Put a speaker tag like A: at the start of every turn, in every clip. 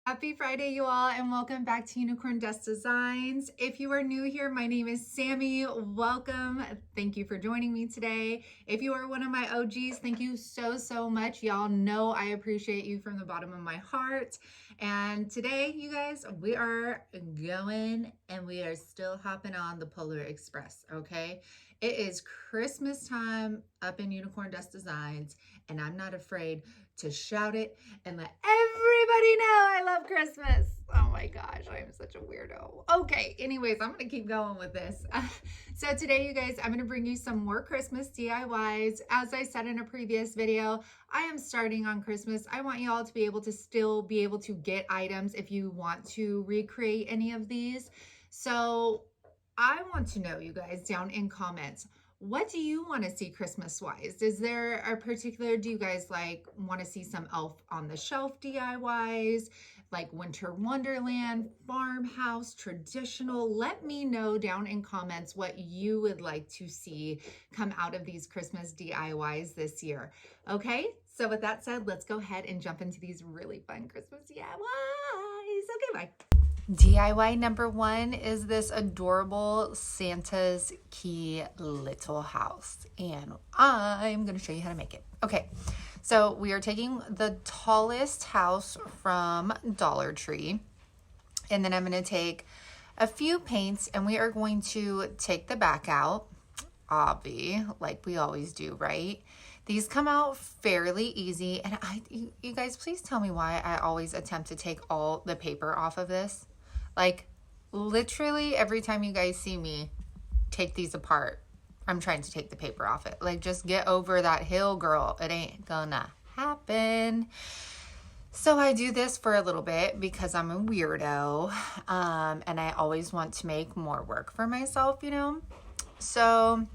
A: Happy Friday, you all, and welcome back to Unicorn Dust Designs. If you are new here, my name is Sammy. Welcome. Thank you for joining me today. If you are one of my OGs, thank you so much. Y'all know I appreciate you from the bottom of my heart. And today, you guys, we are going and we are still hopping on the Polar Express, okay? It is Christmas time up in Unicorn Dust Designs, and I'm not afraid to shout it and let everybody know I love Christmas. Oh my gosh, I am such a weirdo. Okay, anyways, I'm gonna keep going with this. So today, you guys, I'm gonna bring you some more Christmas DIYs. As I said in a previous video, I am starting on Christmas. I want you all to be able to still be able to get items if you want to recreate any of these. So I want to know, you guys, down in comments, what do you want to see Christmas wise? Is there a particular, do you guys like want to see some elf on the shelf DIYs, like winter wonderland, farmhouse, traditional? Let me know down in comments what you would like to see come out of these Christmas DIYs this year. Okay, so with that said, let's go ahead and jump into these really fun Christmas DIYs. Okay, bye. DIY number one is this adorable Santa's Key little house, and I'm going to show you how to make it. Okay, so we are taking the tallest house from Dollar Tree, and then I'm going to take a few paints, and we are going to take the back out, like we always do, right? These come out fairly easy, and you guys, please tell me why I always attempt to take all the paper off of this. Like, literally every time you guys see me take these apart, I'm trying to take the paper off it. Like, just get over that hill, girl. It ain't gonna happen. So I do this for a little bit because I'm a weirdo, and I always want to make more work for myself, you know? So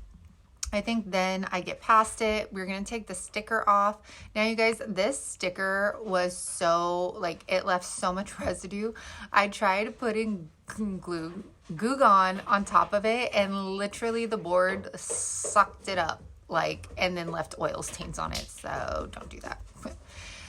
A: I think then I get past it. We're going to take the sticker off. Now, you guys, this sticker was so, like, it left so much residue. I tried putting Goo Gone on top of it, and literally the board sucked it up, like, and then left oil stains on it. So don't do that.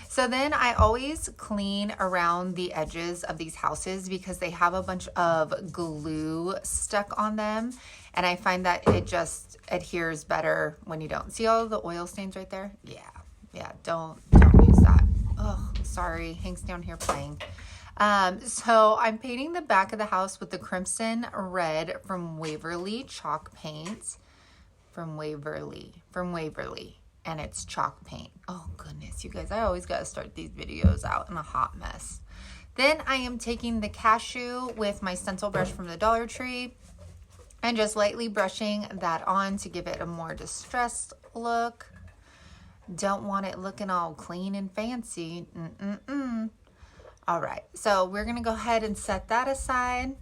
A: So then I always clean around the edges of these houses because they have a bunch of glue stuck on them. And I find that it just adheres better when you don't. See all the oil stains right there? Yeah, don't use that. Oh, sorry, Hank's down here playing. So I'm painting the back of the house with the crimson red from Waverly chalk paint. From Waverly. And it's chalk paint. Oh goodness, you guys, I always got to start these videos out in a hot mess. Then I am taking the Cashew with my stencil brush from the Dollar Tree and just lightly brushing that on to give it a more distressed look. Don't want it looking all clean and fancy. All right, so we're gonna go ahead and set that aside,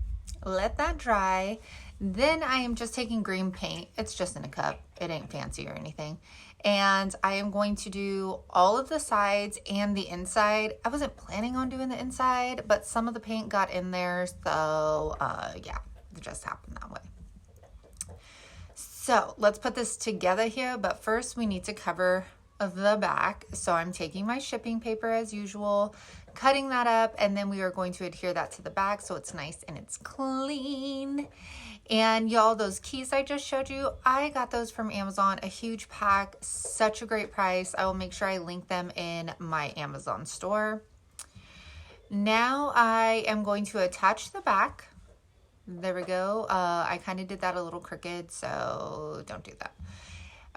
A: let that dry. Then I am just taking green paint. It's just in a cup. It ain't fancy or anything. And I am going to do all of the sides and the inside. I wasn't planning on doing the inside, but some of the paint got in there. So yeah, it just happened that way. So let's put this together here. But first we need to cover the back. So I'm taking my shipping paper as usual, cutting that up, and then we are going to adhere that to the back so it's nice and it's clean. And y'all, those keys I just showed you, I got those from Amazon, a huge pack, such a great price. I will make sure I link them in my Amazon store. Now I am going to attach the back. There we go. I kind of did that a little crooked, so don't do that.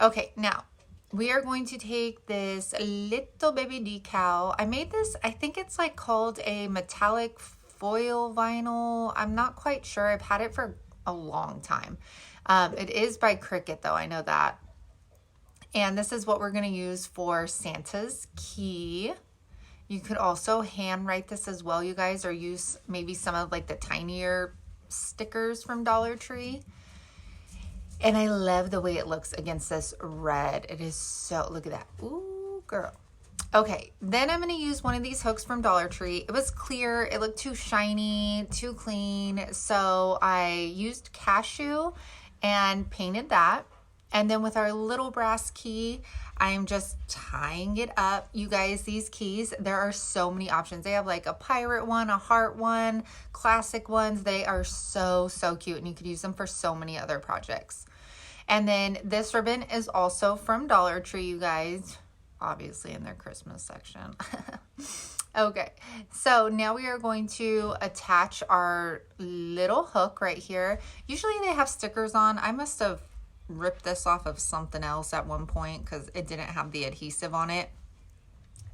A: Okay, now we are going to take this little baby decal. I made this, I think it's like called a metallic foil vinyl. I'm not quite sure. I've had it for a long time. It is by Cricut though, I know that. And this is what we're going to use for Santa's Key. You could also hand write this as well, you guys, or use maybe some of like the tinier stickers from Dollar Tree. And I love the way it looks against this red. It is so, look at that. Ooh, girl. Okay, then I'm going to use one of these hooks from Dollar Tree. It was clear. It looked too shiny, too clean. So I used Cashew and painted that. And then with our little brass key, I'm just tying it up. You guys, these keys, there are so many options. They have like a pirate one, a heart one, classic ones. They are so, so cute, and you could use them for so many other projects. And then this ribbon is also from Dollar Tree, you guys, obviously in their Christmas section. Okay, so now we are going to attach our little hook right here. Usually they have stickers on. I must have ripped this off of something else at one point because it didn't have the adhesive on it.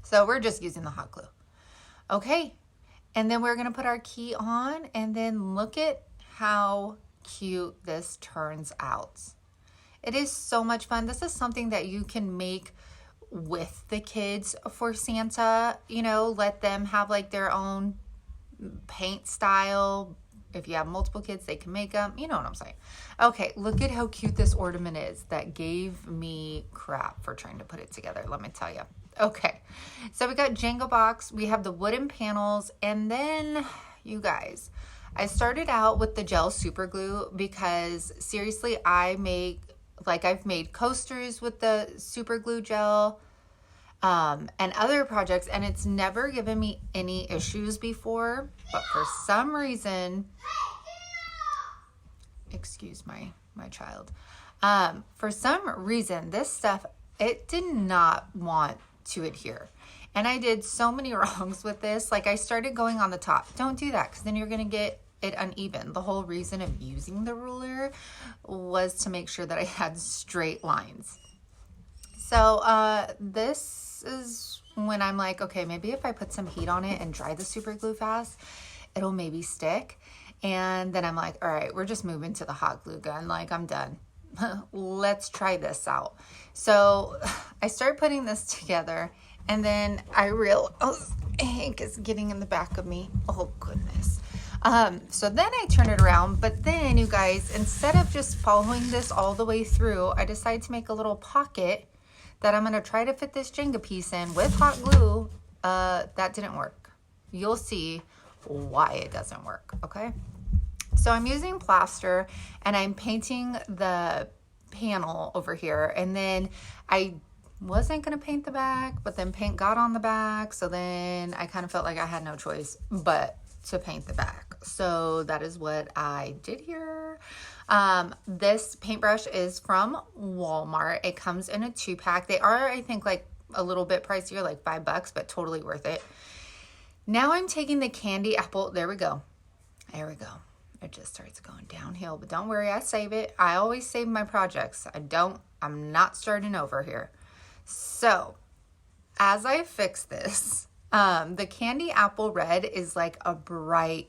A: So we're just using the hot glue. Okay, and then we're gonna put our key on, and then look at how cute this turns out. It is so much fun. This is something that you can make with the kids for Santa, you know, let them have like their own paint style. If you have multiple kids, they can make them, you know what I'm saying. Okay, look at how cute this ornament is. That gave me crap for trying to put it together, let me tell you. Okay, so we got Jenga box, we have the wooden panels, and then you guys, I started out with the gel super glue because seriously, I've made coasters with the super glue gel and other projects, and it's never given me any issues before, but for some reason, excuse my child, for some reason, this stuff, it did not want to adhere. And I did so many wrongs with this. Like, I started going on the top. Don't do that, because then you're going to get it uneven. The whole reason of using the ruler was to make sure that I had straight lines. So this is when I'm like, okay, maybe if I put some heat on it and dry the super glue fast, it'll maybe stick. And then I'm like, all right, we're just moving to the hot glue gun. Like, I'm done. Let's try this out. So I started putting this together, and then I realized, oh, Hank is getting in the back of me. Oh, goodness. So then I turn it around, but then you guys, instead of just following this all the way through, I decided to make a little pocket that I'm going to try to fit this Jenga piece in with hot glue. That didn't work. You'll see why it doesn't work. Okay. So I'm using plaster, and I'm painting the panel over here, and then I wasn't going to paint the back, but then paint got on the back. So then I kind of felt like I had no choice but to paint the back. So that is what I did here. This paintbrush is from Walmart. It comes in a 2-pack. They are, I think, like a little bit pricier, like $5, but totally worth it. Now I'm taking the candy apple. There we go. There we go. It just starts going downhill, but don't worry, I save it. I always save my projects. I'm not starting over here. So as I fix this, the candy apple red is like a bright,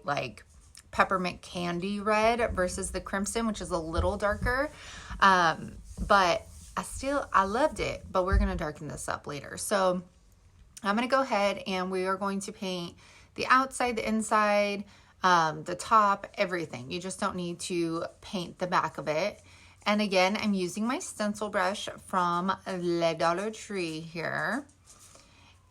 A: like peppermint candy red versus the crimson, which is a little darker. But I loved it, but we're going to darken this up later. So I'm going to go ahead and we are going to paint the outside, the inside, the top, everything. You just don't need to paint the back of it. And again, I'm using my stencil brush from Le Dollar Tree here.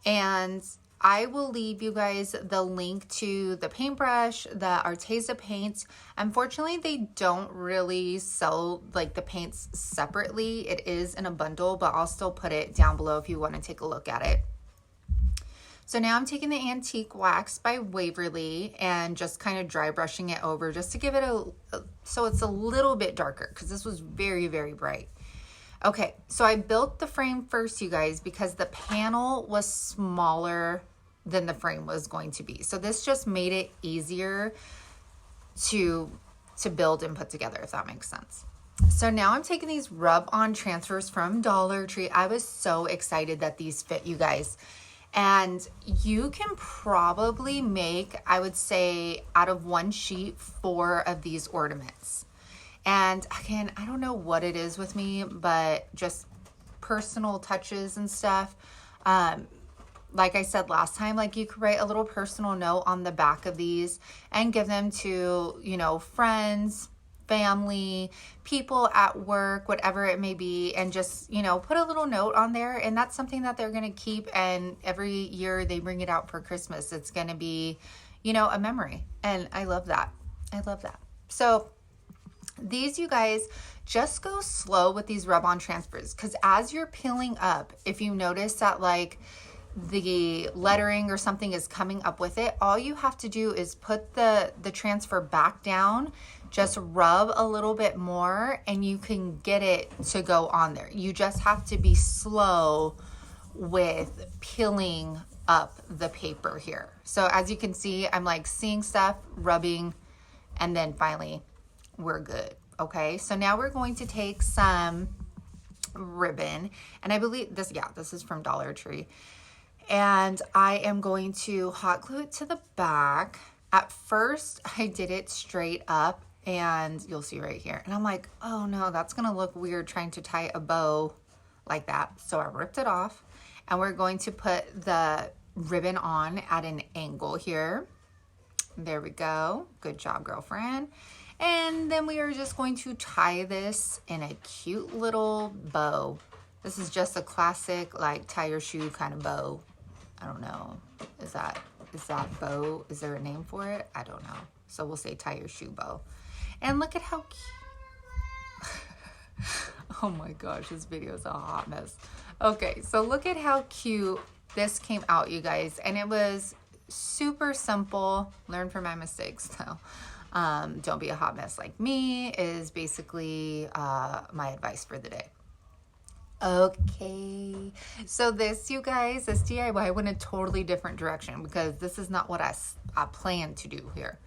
A: And I will leave you guys the link to the paintbrush, the Arteza paints. Unfortunately, they don't really sell like the paints separately. It is in a bundle, but I'll still put it down below if you want to take a look at it. So now I'm taking the Antique Wax by Waverly and just kind of dry brushing it over just to give it so it's a little bit darker, because this was very, very bright. Okay, so I built the frame first, you guys, because the panel was smaller than the frame was going to be. So this just made it easier to build and put together, if that makes sense. So now I'm taking these rub-on transfers from Dollar Tree. I was so excited that these fit, you guys. And you can probably make, I would say, out of one sheet, 4 of these ornaments. And again, I don't know what it is with me, but just personal touches and stuff. Like I said last time, like you could write a little personal note on the back of these and give them to, you know, friends, family, people at work, whatever it may be, and just, you know, put a little note on there. And that's something that they're going to keep. And every year they bring it out for Christmas, it's going to be, you know, a memory. And I love that. I love that. So These, you guys, just go slow with these rub-on transfers, because as you're peeling up, if you notice that like the lettering or something is coming up with it, all you have to do is put the transfer back down, just rub a little bit more, and you can get it to go on there. You just have to be slow with peeling up the paper here. So as you can see, I'm like seeing stuff, rubbing, and then finally we're good. Okay, so now we're going to take some ribbon, and I believe this, yeah, this is from Dollar Tree, and I am going to hot glue it to the back. At first I did it straight up, and you'll see right here, and I'm like, oh no, that's gonna look weird trying to tie a bow like that. So I ripped it off, and we're going to put the ribbon on at an angle here. There we go. Good job, girlfriend. And then we are just going to tie this in a cute little bow. This is just a classic, like, tie your shoe kind of bow. I don't know. Is that bow? Is there a name for it? I don't know. So we'll say tie your shoe bow. And look at how cute. Oh my gosh, this video is a hot mess. Okay, so look at how cute this came out, you guys. And it was super simple. Learn from my mistakes, though. Don't be a hot mess like me is basically my advice for the day. Okay, so this, you guys, this DIY went a totally different direction because this is not what I planned to do here.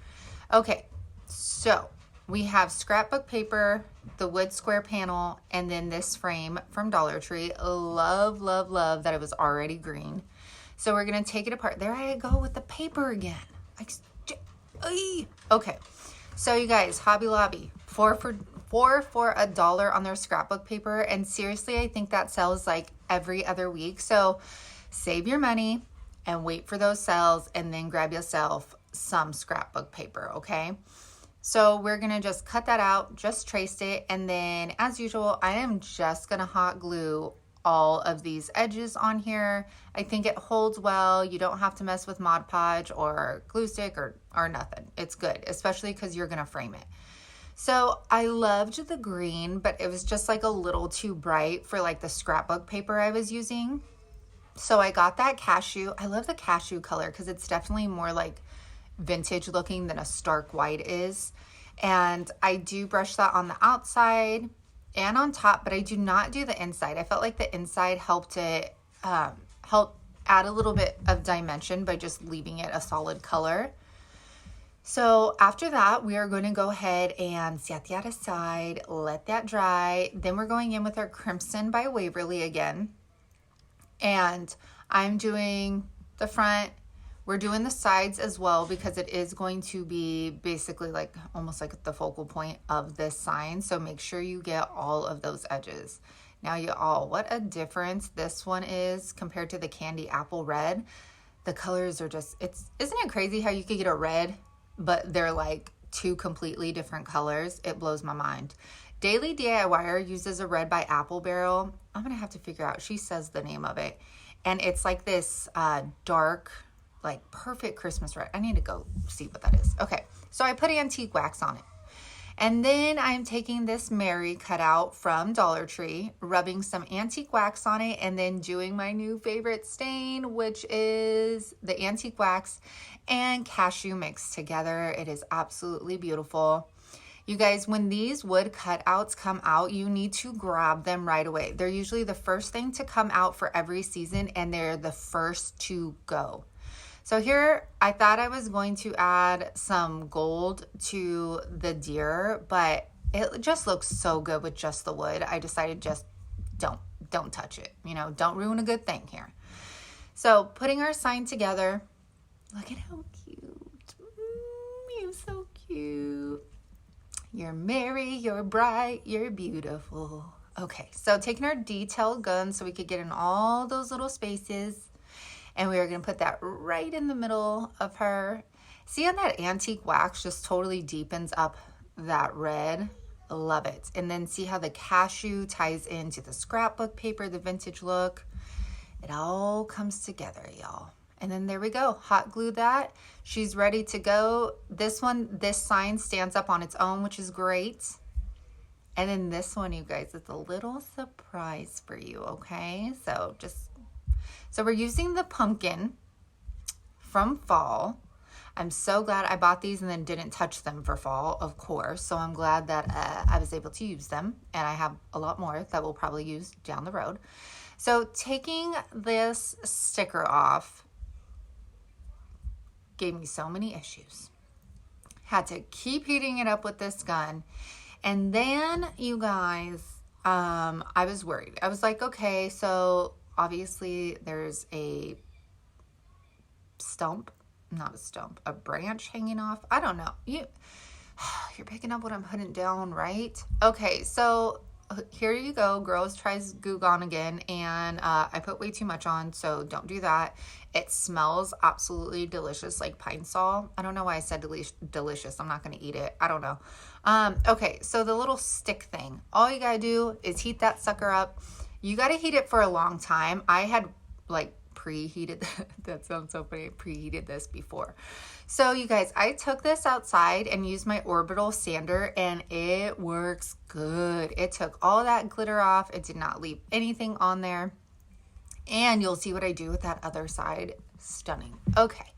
A: Okay, so we have scrapbook paper, the wood square panel, and then this frame from Dollar Tree. Love, love, love that it was already green. So we're gonna take it apart. There I go with the paper again. Okay, so you guys, Hobby Lobby, four for $1 on their scrapbook paper, and seriously, I think that sells like every other week. So save your money and wait for those sales, and then grab yourself some scrapbook paper. Okay, so we're gonna just cut that out, just traced it, and then as usual, I am just gonna hot glue all of these edges on here. I think it holds well. You don't have to mess with Mod Podge or glue stick or nothing. It's good, especially because you're gonna frame it. So I loved the green, but it was just like a little too bright for like the scrapbook paper I was using. So I got that Cashew. I love the Cashew color because it's definitely more like vintage looking than a stark white is. And I do brush that on the outside and on top, but I do not do the inside. I felt like the inside helped it, help add a little bit of dimension by just leaving it a solid color. So after that, we are going to go ahead and set that aside, let that dry. Then we're going in with our Crimson by Waverly again. And I'm doing the front. We're doing the sides as well because it is going to be basically like almost like the focal point of this sign. So make sure you get all of those edges. Now you all, what a difference this one is compared to the candy apple red. The colors are just, isn't it crazy how you could get a red, but they're like two completely different colors? It blows my mind. Daily DIYer uses a red by Apple Barrel. I'm gonna have to figure out, she says the name of it. And it's like this dark, like perfect Christmas red. I need to go see what that is. Okay, so I put antique wax on it. And then I'm taking this Mary cutout from Dollar Tree, rubbing some antique wax on it, and then doing my new favorite stain, which is the antique wax and cashew mixed together. It is absolutely beautiful. You guys, when these wood cutouts come out, you need to grab them right away. They're usually the first thing to come out for every season, and they're the first to go. So here, I thought I was going to add some gold to the deer, but it just looks so good with just the wood. I decided just don't touch it. You know, don't ruin a good thing here. So putting our sign together, look at how cute. You're so cute. You're merry, you're bright, you're beautiful. Okay, so taking our detail gun so we could get in all those little spaces. And we are going to put that right in the middle of her. See how that antique wax just totally deepens up that red? Love it. And then see how the cashew ties into the scrapbook paper, the vintage look. It all comes together, y'all. And then there we go. Hot glue that. She's ready to go. This one, this sign stands up on its own, which is great. And then this one, you guys, it's a little surprise for you, okay? So we're using the pumpkin from fall. I'm so glad I bought these and then didn't touch them for fall, of course. So I'm glad that I was able to use them, and I have a lot more that we'll probably use down the road. So taking this sticker off gave me so many issues. Had to keep heating it up with this gun. And then, you guys, I was worried. I was like, okay, so obviously there's a a branch hanging off. I don't know. You're picking up what I'm putting down, right? Okay, so here you go. Girls tries Goo Gone again, and I put way too much on, so don't do that. It smells absolutely delicious, like pine sol. I don't know why I said delicious. I'm not going to eat it. I don't know. Okay, so the little stick thing. All you got to do is heat that sucker up. You got to heat it for a long time. I had like preheated, that sounds so funny, preheated this before. So you guys, I took this outside and used my orbital sander, and it works good. It took all that glitter off. It did not leave anything on there. And you'll see what I do with that other side. Stunning. Okay.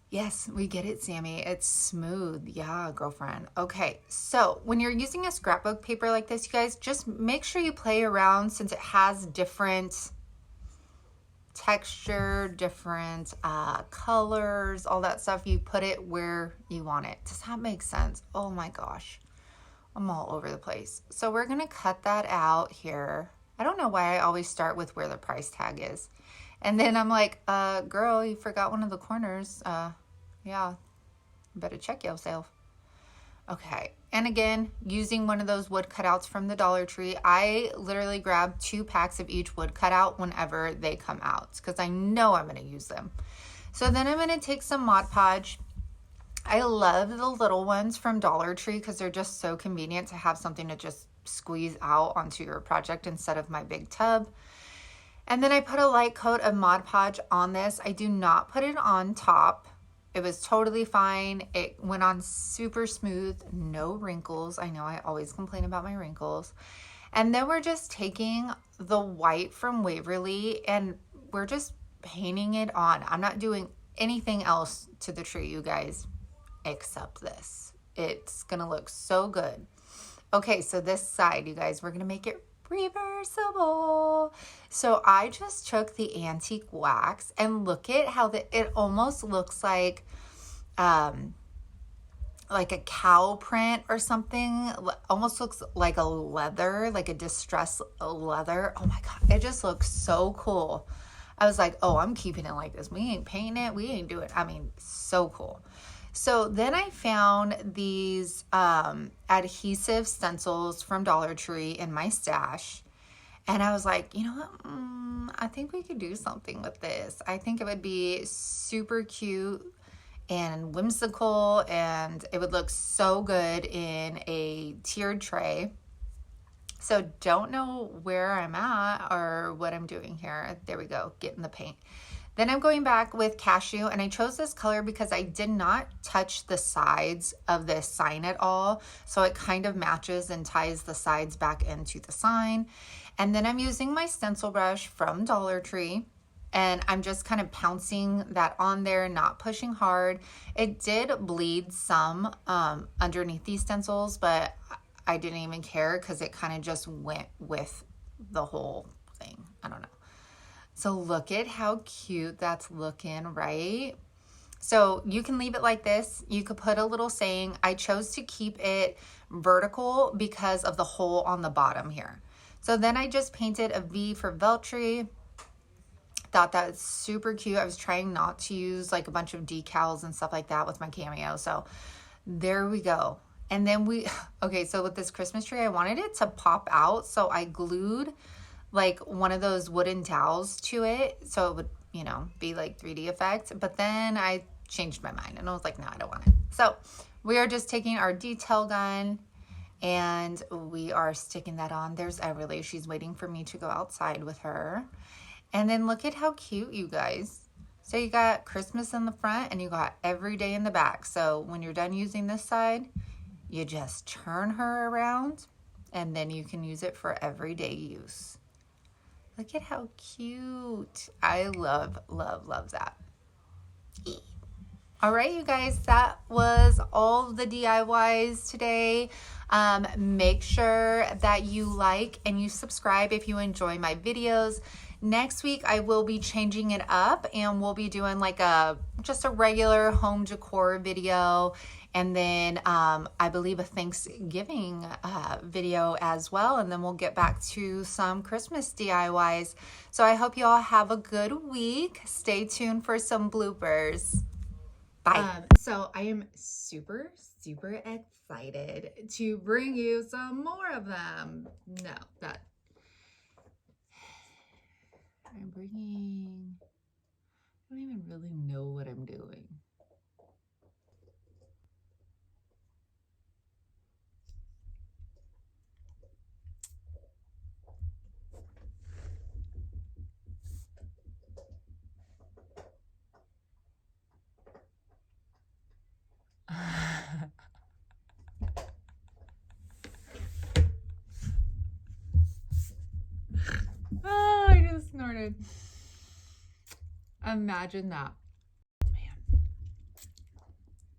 A: Yes, we get it, Sammy. It's smooth. Yeah, girlfriend. Okay, so when you're using a scrapbook paper like this, you guys, just make sure you play around, since it has different texture, different colors, all that stuff. You put it where you want it. Does that make sense? Oh my gosh, I'm all over the place. So we're gonna cut that out here. I don't know why I always start with where the price tag is, and then I'm like, girl, you forgot one of the corners. Yeah, better check yourself. Okay, and again, using one of those wood cutouts from the Dollar Tree. I literally grab 2 packs of each wood cutout whenever they come out, because I know I'm going to use them. So then I'm going to take some Mod Podge. I love the little ones from Dollar Tree because they're just so convenient to have something to just squeeze out onto your project instead of my big tub. And then I put a light coat of Mod Podge on this. I do not put it on top. It was totally fine. It went on super smooth, no wrinkles. I know I always complain about my wrinkles. And then we're just taking the white from Waverly and we're just painting it on. I'm not doing anything else to the tree, you guys, except this. It's gonna look so good. Okay, so this side, you guys, we're gonna make it reversible. So I just took the antique wax and look at how it almost looks like a cow print or something. Almost looks like a leather, like a distressed leather. Oh my God, it just looks so cool. I was like, oh, I'm keeping it like this. We ain't painting it. We ain't doing it. I mean, so cool. So then I found these adhesive stencils from Dollar Tree in my stash. And I was like, you know what? I think we could do something with this. I think it would be super cute and whimsical, and it would look so good in a tiered tray. So don't know where I'm at or what I'm doing here. There we go, getting the paint. Then I'm going back with Cashew, and I chose this color because I did not touch the sides of this sign at all. So it kind of matches and ties the sides back into the sign. And then I'm using my stencil brush from Dollar Tree, and I'm just kind of pouncing that on there, not pushing hard. It did bleed some underneath these stencils, but I didn't even care because it kind of just went with the whole thing. I don't know. So look at how cute that's looking, right? So you can leave it like this. You could put a little saying. I chose to keep it vertical because of the hole on the bottom here. So then I just painted a V for Veltri. Thought that was super cute. I was trying not to use like a bunch of decals and stuff like that with my cameo. So there we go. And then okay, so with this Christmas tree, I wanted it to pop out. So I glued like one of those wooden dowels to it. So it would, you know, be like 3D effect. But then I changed my mind and I was like, no, I don't want it. So we are just taking our detail gun and we are sticking that on. There's Everly. She's waiting for me to go outside with her. And then look at how cute, you guys. So you got Christmas in the front and you got every day in the back. So when you're done using this side, you just turn her around and then you can use it for everyday use. Look at how cute. I love, love, love that. All right, you guys, that was all the DIYs today. Make sure that you like and you subscribe if you enjoy my videos. Next week, I will be changing it up and we'll be doing like just a regular home decor video. And then I believe a Thanksgiving video as well. And then we'll get back to some Christmas DIYs. So I hope you all have a good week. Stay tuned for some bloopers. Bye. So I am super, super excited to bring you some more of them. No, that I'm bringing, I don't even really know what I'm doing. Oh, I just snorted. Imagine that. Man,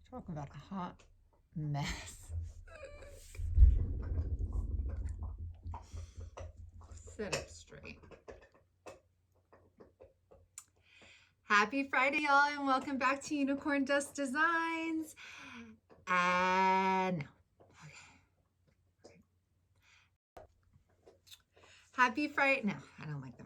A: talking about a hot mess. Sit up straight. Happy Friday, y'all, and welcome back to Unicorn Dust Designs. And no. Okay. Happy Friday. No, I don't like that.